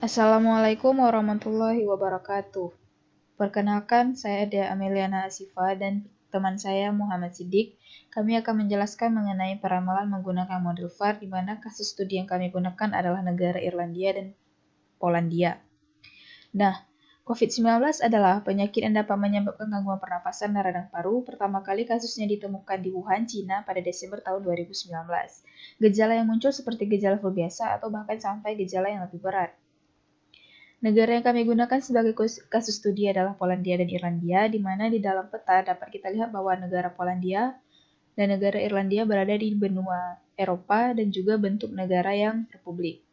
Assalamualaikum warahmatullahi wabarakatuh. Perkenalkan, saya Dea Ameliana Asifa dan teman saya Muhammad Siddiq. Kami akan menjelaskan mengenai peramalan menggunakan model VAR, di mana kasus studi yang kami gunakan adalah negara Irlandia dan Polandia. Nah, COVID-19 adalah penyakit yang dapat menyebabkan gangguan pernapasan dan radang paru. Pertama kali kasusnya ditemukan di Wuhan, Cina pada Desember tahun 2019. Gejala yang muncul seperti gejala flu biasa atau bahkan sampai gejala yang lebih berat. Negara yang kami gunakan sebagai kasus studi adalah Polandia dan Irlandia, di mana di dalam peta dapat kita lihat bahwa negara Polandia dan negara Irlandia berada di benua Eropa dan juga bentuk negara yang republik.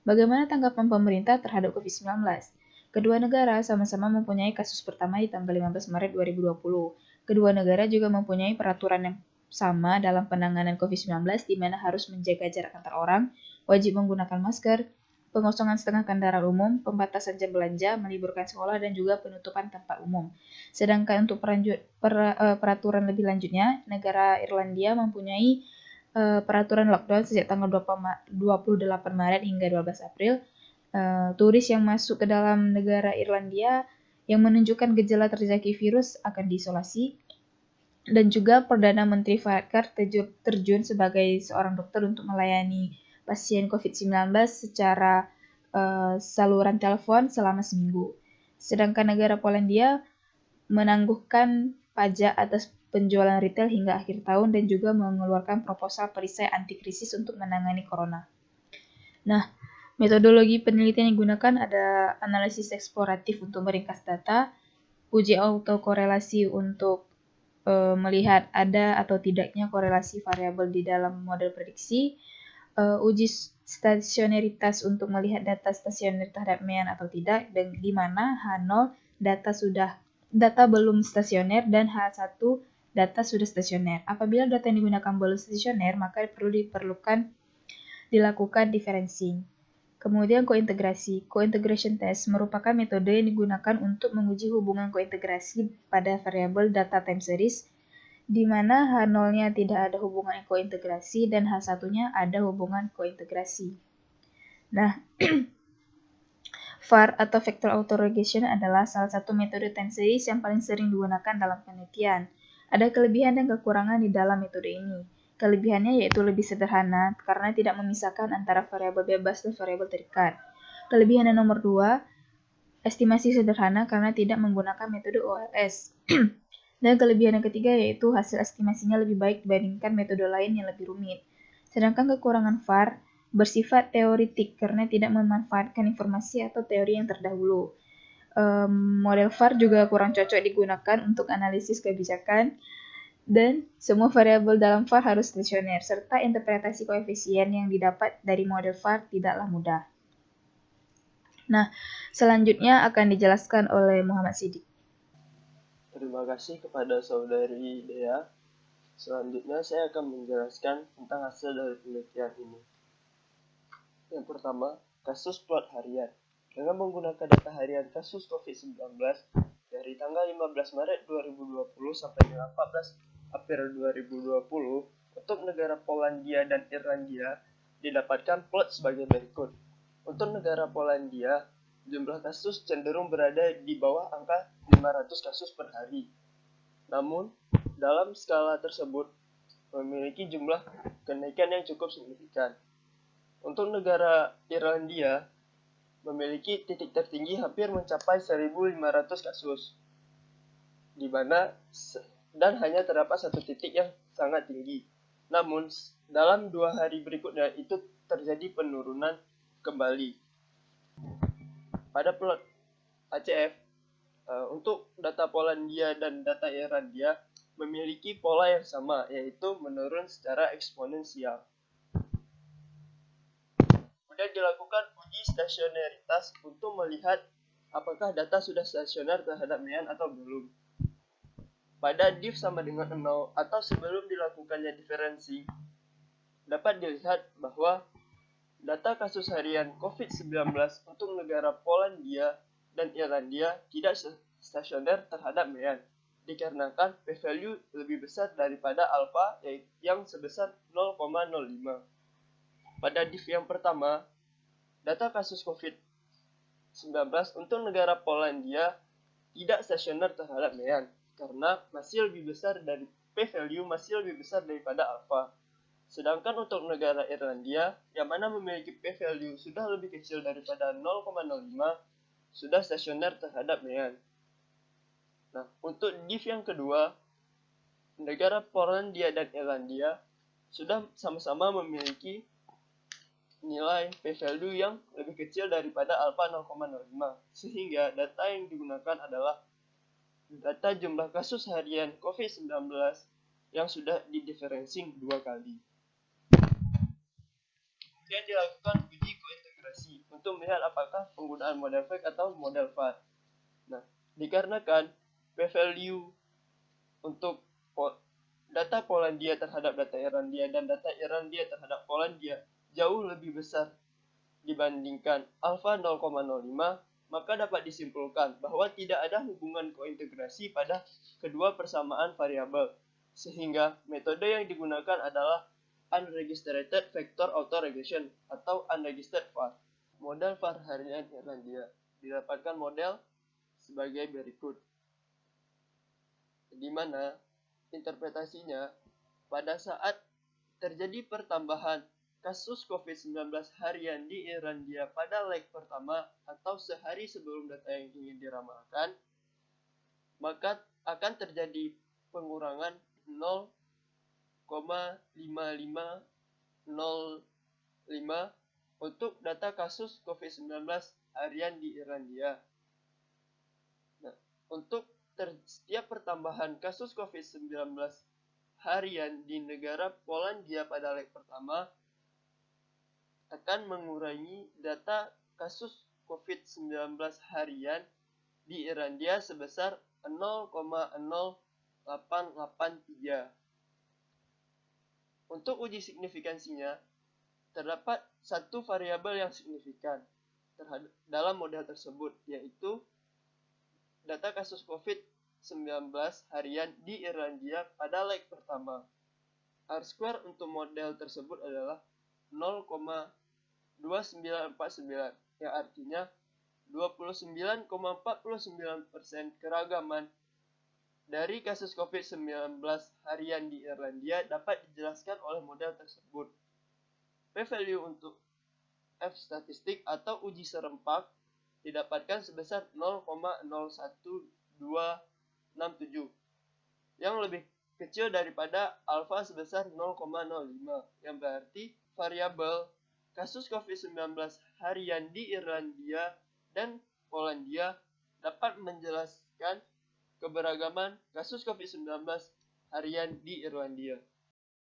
Bagaimana tanggapan pemerintah terhadap COVID-19? Kedua negara sama-sama mempunyai kasus pertama di tanggal 15 Maret 2020. Kedua negara juga mempunyai peraturan yang sama dalam penanganan COVID-19, di mana harus menjaga jarak antar orang, wajib menggunakan masker, pengosongan setengah kendaraan umum, pembatasan jam belanja, meliburkan sekolah, dan juga penutupan tempat umum. Sedangkan untuk peraturan lebih lanjutnya, negara Irlandia mempunyai peraturan lockdown sejak tanggal 28 Maret hingga 12 April. Turis yang masuk ke dalam negara Irlandia yang menunjukkan gejala terjangkit virus akan diisolasi. Dan juga Perdana Menteri Varadkar terjun sebagai seorang dokter untuk melayani pasien COVID-19 secara saluran telepon selama seminggu. Sedangkan negara Polandia menangguhkan pajak atas penjualan retail hingga akhir tahun dan juga mengeluarkan proposal perisai anti-krisis untuk menangani corona. Nah, metodologi penelitian yang digunakan ada analisis eksploratif untuk meringkas data, uji autokorelasi untuk melihat ada atau tidaknya korelasi variabel di dalam model prediksi, uji stasioneritas untuk melihat data stasioner terhadap mean atau tidak, dan di mana H0 data belum stasioner dan H1 data sudah stasioner. Apabila data yang digunakan belum stasioner, maka dilakukan differencing. Kemudian kointegrasi. Cointegration test merupakan metode yang digunakan untuk menguji hubungan kointegrasi pada variabel data time series, di mana H0-nya tidak ada hubungan kointegrasi dan H1-nya ada hubungan kointegrasi. Nah, VAR atau Vector Autoregression adalah salah satu metode time series yang paling sering digunakan dalam penelitian. Ada kelebihan dan kekurangan di dalam metode ini. Kelebihannya yaitu lebih sederhana karena tidak memisahkan antara variabel bebas dan variabel terikat. Kelebihan yang nomor 2, estimasi sederhana karena tidak menggunakan metode OLS. Dan kelebihan yang ketiga yaitu hasil estimasinya lebih baik dibandingkan metode lain yang lebih rumit. Sedangkan kekurangan VAR bersifat teoritik karena tidak memanfaatkan informasi atau teori yang terdahulu. Model VAR juga kurang cocok digunakan untuk analisis kebijakan, dan semua variabel dalam VAR harus stasioner, serta interpretasi koefisien yang didapat dari model VAR tidaklah mudah. Nah, selanjutnya akan dijelaskan oleh Muhammad Siddiq. Terima kasih kepada saudari Dea. Selanjutnya saya akan menjelaskan tentang hasil dari penelitian ini. Yang pertama, kasus plot harian. Dengan menggunakan data harian kasus COVID-19 dari tanggal 15 Maret 2020 sampai dengan 14 April 2020 untuk negara Polandia dan Irlandia didapatkan plot sebagai berikut. Untuk negara Polandia, jumlah kasus cenderung berada di bawah angka 500 kasus per hari. Namun, dalam skala tersebut memiliki jumlah kenaikan yang cukup signifikan. Untuk negara Irlandia, memiliki titik tertinggi hampir mencapai 1.500 kasus, di mana dan hanya terdapat satu titik yang sangat tinggi. Namun, dalam 2 hari berikutnya itu terjadi penurunan kembali. Pada plot ACF, untuk data Polandia dan data Irlandia memiliki pola yang sama, yaitu menurun secara eksponensial. Kemudian dilakukan uji stasioneritas untuk melihat apakah data sudah stasioner terhadap mean atau belum. Pada diff sama dengan 0 atau sebelum dilakukannya diferensi, dapat dilihat bahwa data kasus harian COVID-19 untuk negara Polandia dan Irlandia tidak stasioner terhadap mean, dikarenakan p-value lebih besar daripada alpha yang sebesar 0,05. Pada diff yang pertama, data kasus COVID untuk negara Polandia tidak stasioner terhadap mean karena masih lebih besar dari p-value masih lebih besar daripada alpha. Sedangkan untuk negara Irlandia yang mana memiliki p-value sudah lebih kecil daripada 0,05 sudah stasioner terhadap mean. Nah, untuk div yang kedua, negara Polandia dan Irlandia sudah sama-sama memiliki nilai p-value yang lebih kecil daripada alpha 0,05 sehingga data yang digunakan adalah data jumlah kasus harian COVID-19 yang sudah didiferencing 2 kali. Kemudian dilakukan uji kointegrasi untuk melihat apakah penggunaan model fake atau model VAR. Nah, dikarenakan p-value untuk data Polandia terhadap data Irlandia dan data Irlandia terhadap Polandia jauh lebih besar dibandingkan alpha 0,05, maka dapat disimpulkan bahwa tidak ada hubungan kointegrasi pada kedua persamaan variabel, sehingga metode yang digunakan adalah unregistered vector autoregression atau unregistered VAR. Model VAR harian Irlandia didapatkan model sebagai berikut, di mana interpretasinya pada saat terjadi pertambahan kasus COVID-19 harian di Irlandia pada leg pertama atau sehari sebelum data yang ingin diramalkan, maka akan terjadi pengurangan 0,5505 untuk data kasus COVID-19 harian di Irlandia. Nah, untuk setiap pertambahan kasus COVID-19 harian di negara Polandia pada leg pertama akan mengurangi data kasus COVID-19 harian di Irlandia sebesar 0,0883. Untuk uji signifikansinya, terdapat satu variabel yang signifikan dalam model tersebut, yaitu data kasus COVID-19 harian di Irlandia pada leg pertama. R-square untuk model tersebut adalah 0,2949, yang artinya 29,49% keragaman dari kasus COVID-19 harian di Irlandia dapat dijelaskan oleh model tersebut. P-value untuk F statistik atau uji serempak didapatkan sebesar 0,01267, yang lebih kecil daripada alfa sebesar 0,05, yang berarti variabel kasus COVID-19 harian di Irlandia dan Polandia dapat menjelaskan keberagaman kasus COVID-19 harian di Irlandia.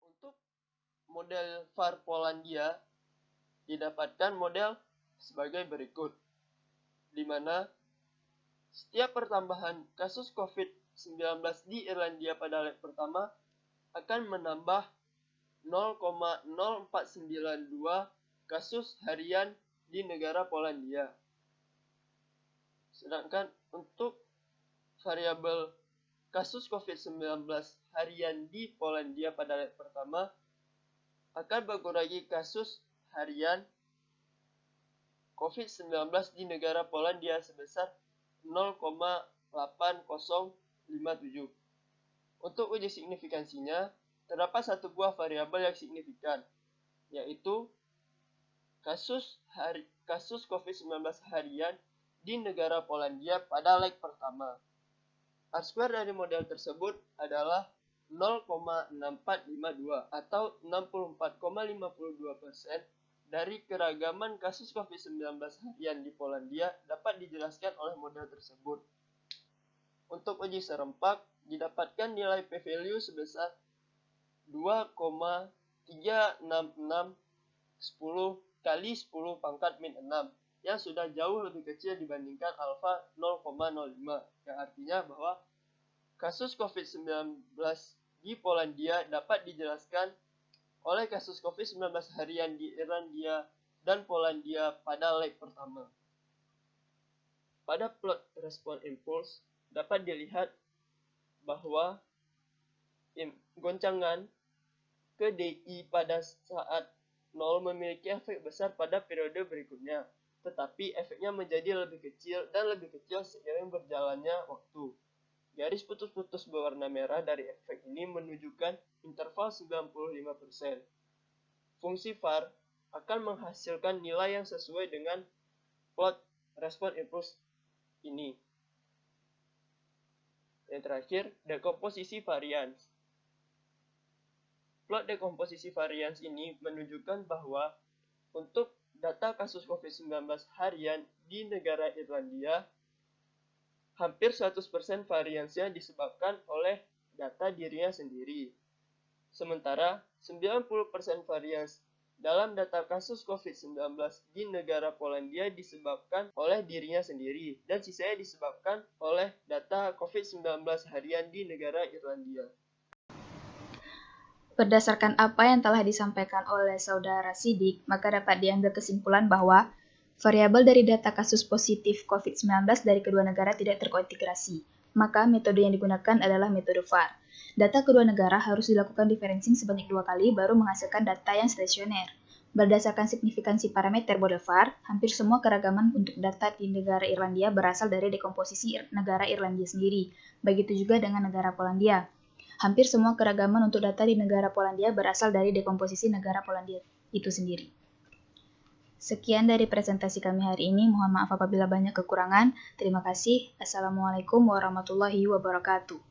Untuk model VAR Polandia didapatkan model sebagai berikut, di mana setiap pertambahan kasus COVID-19 di Irlandia pada leg pertama akan menambah 0,0492 kasus harian di negara Polandia. Sedangkan untuk variabel kasus COVID-19 harian di Polandia pada leg pertama akan mengurangi kasus harian COVID-19 di negara Polandia sebesar 0,8057. Untuk uji signifikansinya, terdapat satu buah variabel yang signifikan, yaitu kasus COVID-19 harian di negara Polandia pada leg pertama. R-square dari model tersebut adalah 0,6452 atau 64,52% dari keragaman kasus COVID-19 harian di Polandia dapat dijelaskan oleh model tersebut. Untuk uji serempak, didapatkan nilai p-value sebesar 2,366 10 kali 10 pangkat min 6, yang sudah jauh lebih kecil dibandingkan alfa 0,05, yang artinya bahwa kasus COVID-19 di Polandia dapat dijelaskan oleh kasus COVID-19 harian di Irlandia dan Polandia pada leg pertama. Pada plot respon impuls dapat dilihat bahwa goncangan ke DI pada saat 0 memiliki efek besar pada periode berikutnya, tetapi efeknya menjadi lebih kecil dan lebih kecil seiring berjalannya waktu. Garis putus-putus berwarna merah dari efek ini menunjukkan interval 95%. Fungsi VAR akan menghasilkan nilai yang sesuai dengan plot respon impuls ini. Yang terakhir, dekomposisi varians. Plot dekomposisi varians ini menunjukkan bahwa untuk data kasus COVID-19 harian di negara Irlandia, hampir 100% variansnya disebabkan oleh data dirinya sendiri. Sementara 90% varians dalam data kasus COVID-19 di negara Polandia disebabkan oleh dirinya sendiri dan sisanya disebabkan oleh data COVID-19 harian di negara Irlandia. Berdasarkan apa yang telah disampaikan oleh Saudara Siddiq, maka dapat diambil kesimpulan bahwa variabel dari data kasus positif COVID-19 dari kedua negara tidak terintegrasi. Maka metode yang digunakan adalah metode VAR. Data kedua negara harus dilakukan differencing sebanyak 2 kali baru menghasilkan data yang stasioner. Berdasarkan signifikansi parameter model VAR, hampir semua keragaman untuk data di negara Irlandia berasal dari dekomposisi negara Irlandia sendiri. Begitu juga dengan negara Polandia. Hampir semua keragaman untuk data di negara Polandia berasal dari dekomposisi negara Polandia itu sendiri. Sekian dari presentasi kami hari ini. Mohon maaf apabila banyak kekurangan. Terima kasih. Assalamualaikum warahmatullahi wabarakatuh.